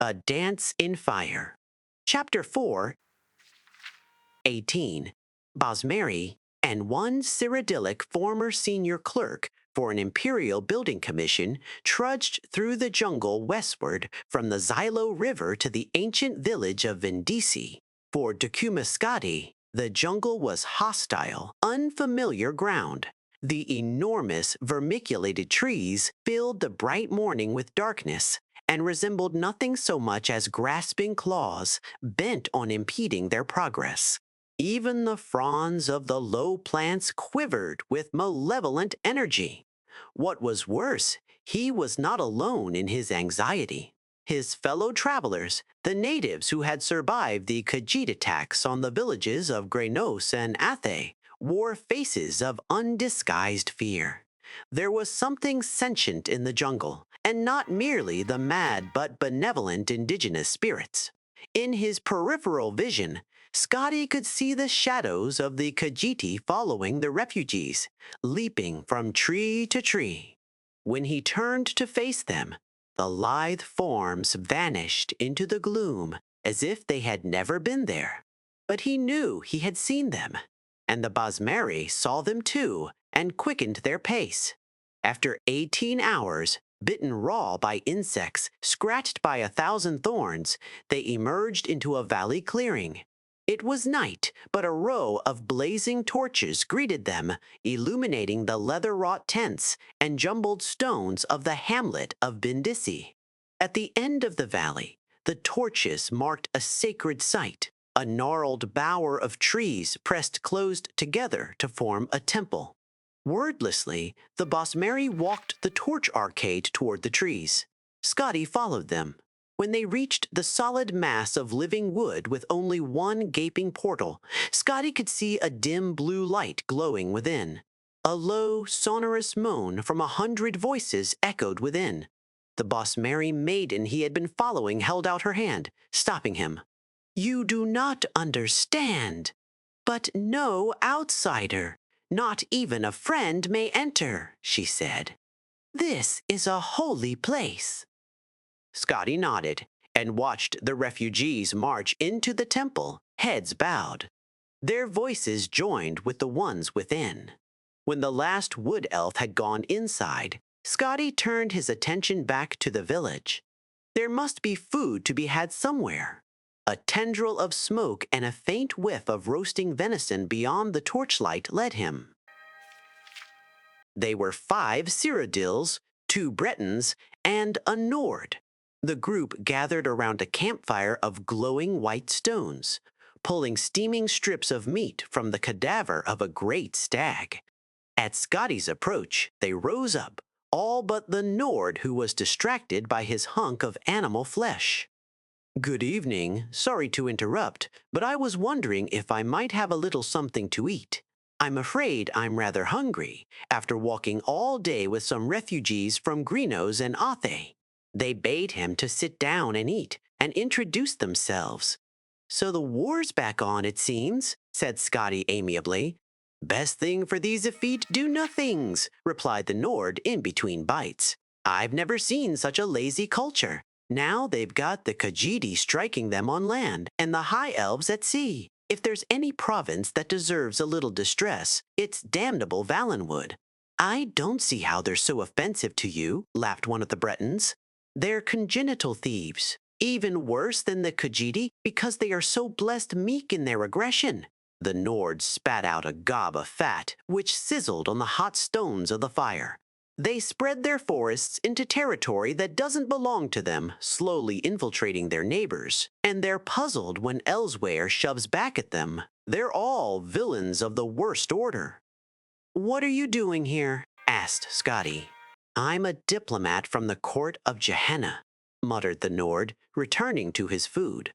A Dance in Fire. Chapter 4, 18. Bosmeri and one Cyrodiilic former senior clerk for an imperial building commission trudged through the jungle westward from the Xylo River to the ancient village of Vindisi. For Dukumaskadi, the jungle was hostile, unfamiliar ground. The enormous vermiculated trees filled the bright morning with darkness and resembled nothing so much as grasping claws bent on impeding their progress. Even the fronds of the low plants quivered with malevolent energy. What was worse, he was not alone in his anxiety. His fellow travelers, the natives who had survived the Khajiit attacks on the villages of Grenos and Athe, wore faces of undisguised fear. There was something sentient in the jungle, and not merely the mad but benevolent indigenous spirits. In his peripheral vision, Scotty could see the shadows of the Khajiiti following the refugees, leaping from tree to tree. When he turned to face them, the lithe forms vanished into the gloom as if they had never been there. But he knew he had seen them, and the Bosmeri saw them too and quickened their pace. After 18 hours, bitten raw by insects, scratched by 1,000 thorns, they emerged into a valley clearing. It was night, but a row of blazing torches greeted them, illuminating the leather-wrought tents and jumbled stones of the hamlet of Bindisi. At the end of the valley, the torches marked a sacred site, a gnarled bower of trees pressed closed together to form a temple. Wordlessly, the Bosmeri walked the torch arcade toward the trees. Scotty followed them. When they reached the solid mass of living wood with only one gaping portal, Scotty could see a dim blue light glowing within. A low, sonorous moan from 100 voices echoed within. The Bosmeri maiden he had been following held out her hand, stopping him. "You do not understand. But no outsider, not even a friend, may enter," she said. "This is a holy place." Scotty nodded and watched the refugees march into the temple, heads bowed. Their voices joined with the ones within. When the last wood elf had gone inside, Scotty turned his attention back to the village. There must be food to be had somewhere. A tendril of smoke and a faint whiff of roasting venison beyond the torchlight led him. They were 5 Cyrodiils, 2 Bretons, and a Nord. The group gathered around a campfire of glowing white stones, pulling steaming strips of meat from the cadaver of a great stag. At Scotty's approach, they rose up, all but the Nord, who was distracted by his hunk of animal flesh. "Good evening. Sorry to interrupt, but I was wondering if I might have a little something to eat. I'm afraid I'm rather hungry, after walking all day with some refugees from Grenos and Athe." They bade him to sit down and eat, and introduced themselves. "So the war's back on, it seems," said Scotty amiably. "Best thing for these effete do-nothings," replied the Nord in between bites. "I've never seen such a lazy culture. Now they've got the Khajiiti striking them on land and the High Elves at sea. If there's any province that deserves a little distress, it's damnable Valenwood." "I don't see how they're so offensive to you," laughed one of the Bretons. "They're congenital thieves, even worse than the Khajiiti because they are so blessed meek in their aggression." The Nord spat out a gob of fat, which sizzled on the hot stones of the fire. "They spread their forests into territory that doesn't belong to them, slowly infiltrating their neighbors. And they're puzzled when elsewhere shoves back at them. They're all villains of the worst order." "What are you doing here?" asked Scotty. "I'm a diplomat from the court of Gehenna," muttered the Nord, returning to his food.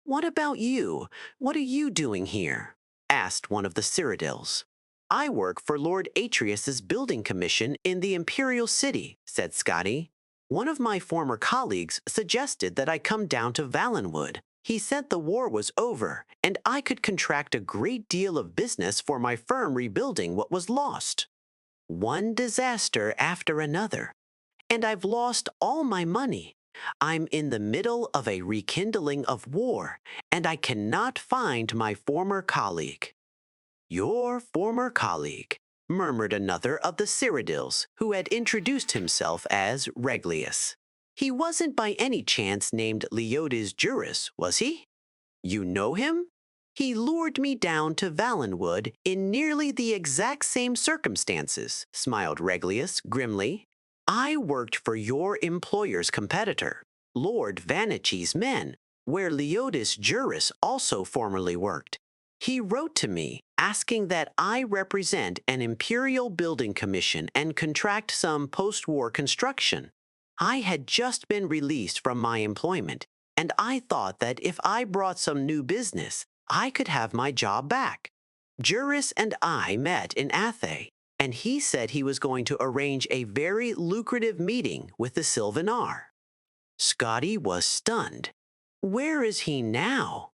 "What about you? What are you doing here?" asked one of the Cyrodiils. "I work for Lord Atreus's building commission in the Imperial City," said Scotty. "One of my former colleagues suggested that I come down to Valenwood. He said the war was over, and I could contract a great deal of business for my firm rebuilding what was lost. One disaster after another. And I've lost all my money. I'm in the middle of a rekindling of war, and I cannot find my former colleague." "Your former colleague," murmured another of the Cyrodiils, who had introduced himself as Reglius. "He wasn't by any chance named Leodes Juris, was he? You know him? He lured me down to Valenwood in nearly the exact same circumstances," smiled Reglius grimly. "I worked for your employer's competitor, Lord Vanici's men, where Leodes Juris also formerly worked. He wrote to me asking that I represent an imperial building commission and contract some post-war construction. I had just been released from my employment, and I thought that if I brought some new business, I could have my job back. Juris and I met in Athe, and he said he was going to arrange a very lucrative meeting with the Sylvanar." Scotty was stunned. "Where is he now?"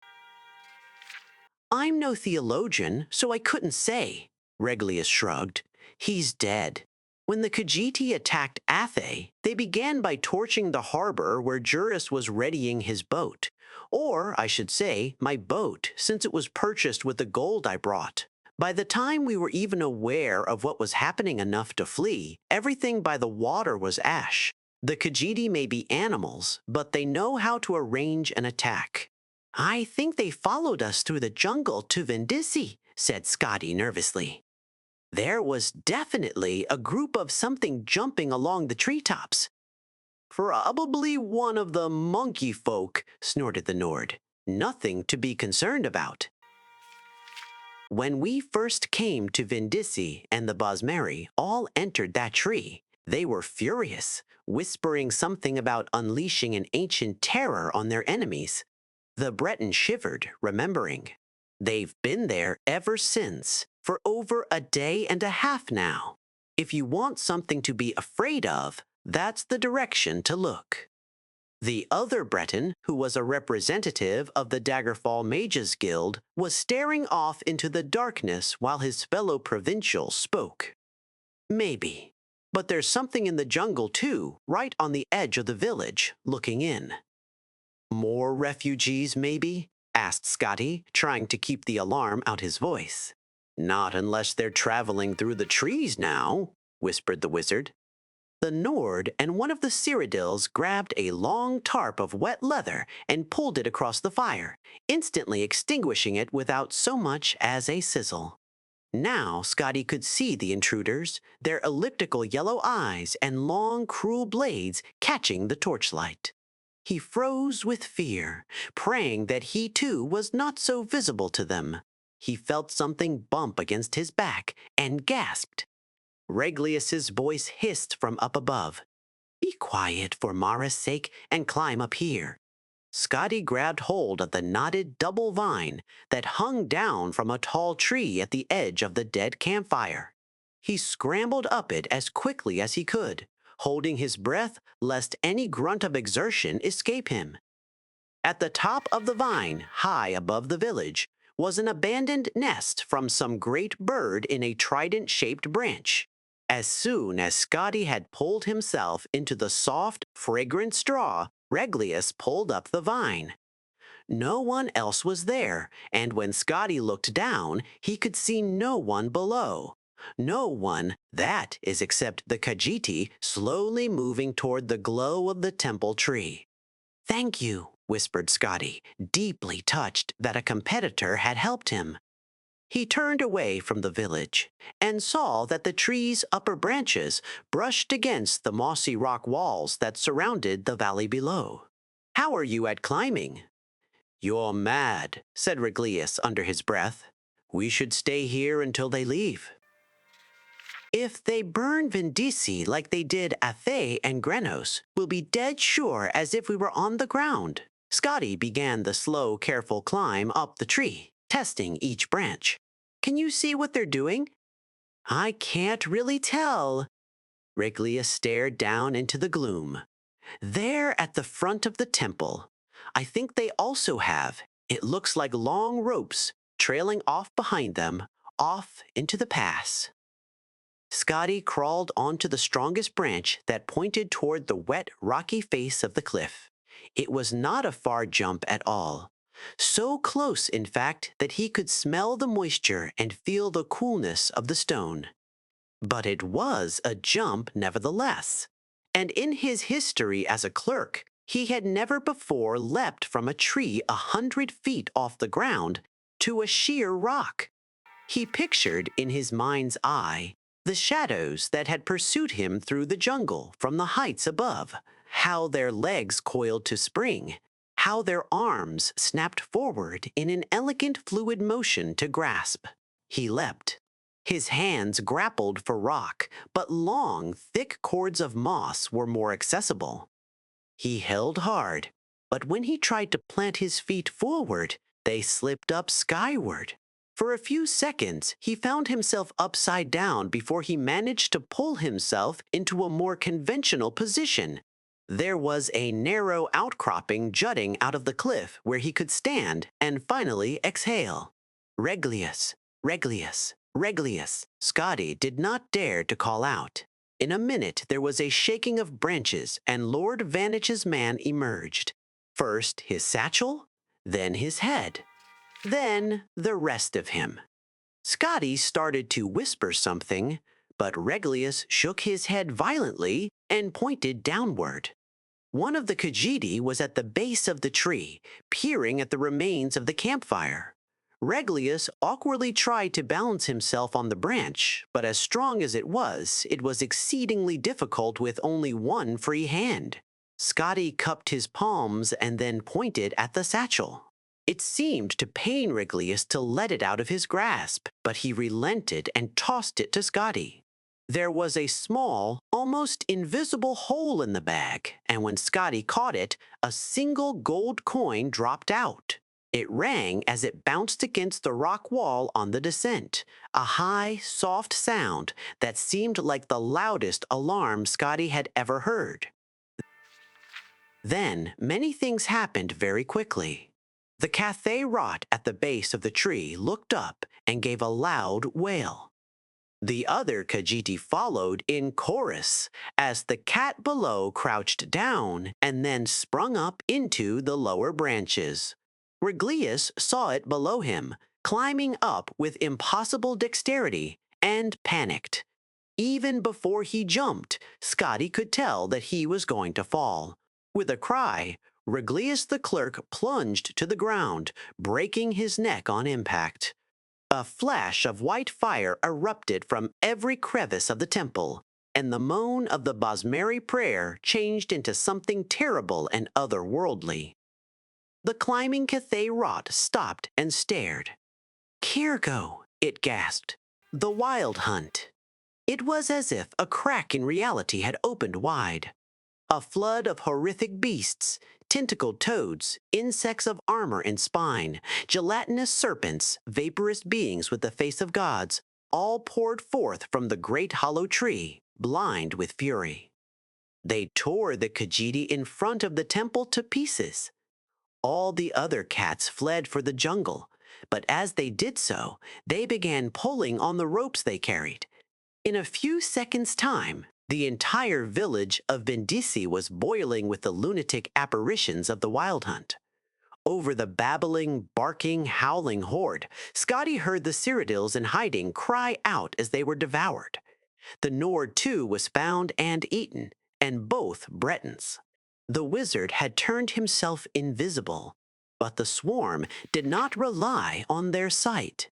"I'm no theologian, so I couldn't say," Reglius shrugged. "He's dead. When the Khajiiti attacked Athe, they began by torching the harbor where Juris was readying his boat. Or, I should say, my boat, since it was purchased with the gold I brought. By the time we were even aware of what was happening enough to flee, everything by the water was ash. The Khajiiti may be animals, but they know how to arrange an attack." "I think they followed us through the jungle to Vindisi," said Scotty nervously. "There was definitely a group of something jumping along the treetops." "Probably one of the monkey folk," snorted the Nord. "Nothing to be concerned about." "When we first came to Vindisi and the Bosmeri all entered that tree, they were furious, whispering something about unleashing an ancient terror on their enemies." The Breton shivered, remembering. "They've been there ever since, for over a day and a half now. If you want something to be afraid of, that's the direction to look." The other Breton, who was a representative of the Daggerfall Mages Guild, was staring off into the darkness while his fellow provincial spoke. "Maybe. But there's something in the jungle, too, right on the edge of the village, looking in." "More refugees, maybe?" asked Scotty, trying to keep the alarm out his voice. "Not unless they're traveling through the trees now," whispered the wizard. The Nord and one of the Cyrodiils grabbed a long tarp of wet leather and pulled it across the fire, instantly extinguishing it without so much as a sizzle. Now Scotty could see the intruders, their elliptical yellow eyes and long, cruel blades catching the torchlight. He froze with fear, praying that he too was not so visible to them. He felt something bump against his back and gasped. Reglius's voice hissed from up above. "Be quiet for Mara's sake and climb up here." Scotty grabbed hold of the knotted double vine that hung down from a tall tree at the edge of the dead campfire. He scrambled up it as quickly as he could, holding his breath lest any grunt of exertion escape him. At the top of the vine, high above the village, was an abandoned nest from some great bird in a trident-shaped branch. As soon as Scotty had pulled himself into the soft, fragrant straw, Reglius pulled up the vine. No one else was there, and when Scotty looked down, he could see no one below. No one, that is, except the Khajiiti slowly moving toward the glow of the temple tree. "Thank you," whispered Scotty, deeply touched that a competitor had helped him. He turned away from the village and saw that the tree's upper branches brushed against the mossy rock walls that surrounded the valley below. "How are you at climbing?" "You're mad," said Reglius under his breath. "We should stay here until they leave." "If they burn Vindisi like they did Athe and Grenos, we'll be dead sure as if we were on the ground." Scotty began the slow, careful climb up the tree, testing each branch. "Can you see what they're doing?" "I can't really tell." Reglius stared down into the gloom. "They're at the front of the temple. I think they also have, it looks like long ropes, trailing off behind them, off into the pass." Scotty crawled onto the strongest branch that pointed toward the wet, rocky face of the cliff. It was not a far jump at all. So close, in fact, that he could smell the moisture and feel the coolness of the stone. But it was a jump nevertheless. And in his history as a clerk, he had never before leapt from a tree 100 feet off the ground to a sheer rock. He pictured in his mind's eye the shadows that had pursued him through the jungle from the heights above, how their legs coiled to spring, how their arms snapped forward in an elegant fluid motion to grasp. He leapt. His hands grappled for rock, but long, thick cords of moss were more accessible. He held hard, but when he tried to plant his feet forward, they slipped up skyward. For a few seconds, he found himself upside down before he managed to pull himself into a more conventional position. There was a narrow outcropping jutting out of the cliff where he could stand and finally exhale. Reglius, Reglius, Reglius. Scotty did not dare to call out. In a minute, there was a shaking of branches, and Lord Vanish's man emerged. First his satchel, then his head, then the rest of him. Scotty started to whisper something, but Reglius shook his head violently and pointed downward. One of the Khajiit was at the base of the tree, peering at the remains of the campfire. Reglius awkwardly tried to balance himself on the branch, but as strong as it was exceedingly difficult with only one free hand. Scotty cupped his palms and then pointed at the satchel. It seemed to pain Reglius to let it out of his grasp, but he relented and tossed it to Scotty. There was a small, almost invisible hole in the bag, and when Scotty caught it, a single gold coin dropped out. It rang as it bounced against the rock wall on the descent, a high, soft sound that seemed like the loudest alarm Scotty had ever heard. Then, many things happened very quickly. The Cathay rot at the base of the tree looked up and gave a loud wail. The other Khajiit followed in chorus as the cat below crouched down and then sprung up into the lower branches. Reglius saw it below him, climbing up with impossible dexterity, and panicked. Even before he jumped, Scotty could tell that he was going to fall. With a cry, Reglius the clerk plunged to the ground, breaking his neck on impact. A flash of white fire erupted from every crevice of the temple, and the moan of the Basmari prayer changed into something terrible and otherworldly. The climbing Cathay rot stopped and stared. "Kirgo," it gasped. "The Wild Hunt." It was as if a crack in reality had opened wide. A flood of horrific beasts, tentacled toads, insects of armor and spine, gelatinous serpents, vaporous beings with the face of gods, all poured forth from the great hollow tree, blind with fury. They tore the Khajiit in front of the temple to pieces. All the other cats fled for the jungle, but as they did so, they began pulling on the ropes they carried. In a few seconds' time, the entire village of Brindisi was boiling with the lunatic apparitions of the Wild Hunt. Over the babbling, barking, howling horde, Scotty heard the Cyrodiils in hiding cry out as they were devoured. The Nord, too, was found and eaten, and both Bretons. The wizard had turned himself invisible, but the swarm did not rely on their sight.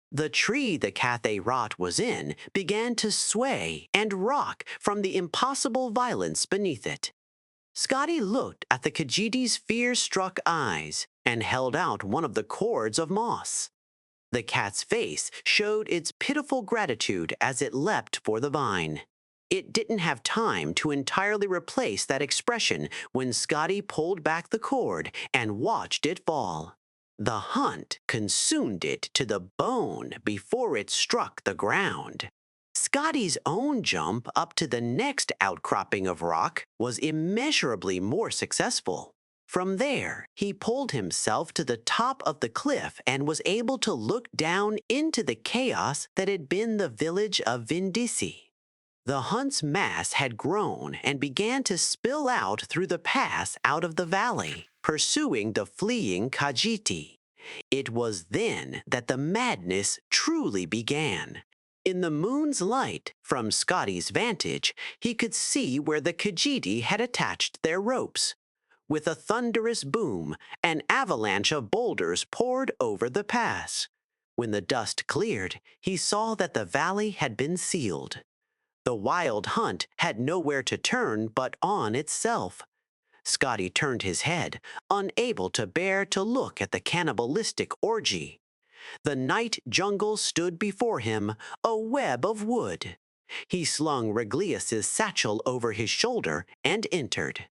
The tree the Cathay rot was in began to sway and rock from the impossible violence beneath it. Scotty looked at the Khajiit's fear-struck eyes and held out one of the cords of moss. The cat's face showed its pitiful gratitude as it leapt for the vine. It didn't have time to entirely replace that expression when Scotty pulled back the cord and watched it fall. The hunt consumed it to the bone before it struck the ground. Scotty's own jump up to the next outcropping of rock was immeasurably more successful. From there, he pulled himself to the top of the cliff and was able to look down into the chaos that had been the village of Brindisi. The hunt's mass had grown and began to spill out through the pass out of the valley, pursuing the fleeing Khajiit. It was then that the madness truly began. In the moon's light, from Scotty's vantage, he could see where the Khajiit had attached their ropes. With a thunderous boom, an avalanche of boulders poured over the pass. When the dust cleared, he saw that the valley had been sealed. The wild hunt had nowhere to turn but on itself. Scotty turned his head, unable to bear to look at the cannibalistic orgy. The night jungle stood before him, a web of wood. He slung Reglius's satchel over his shoulder and entered.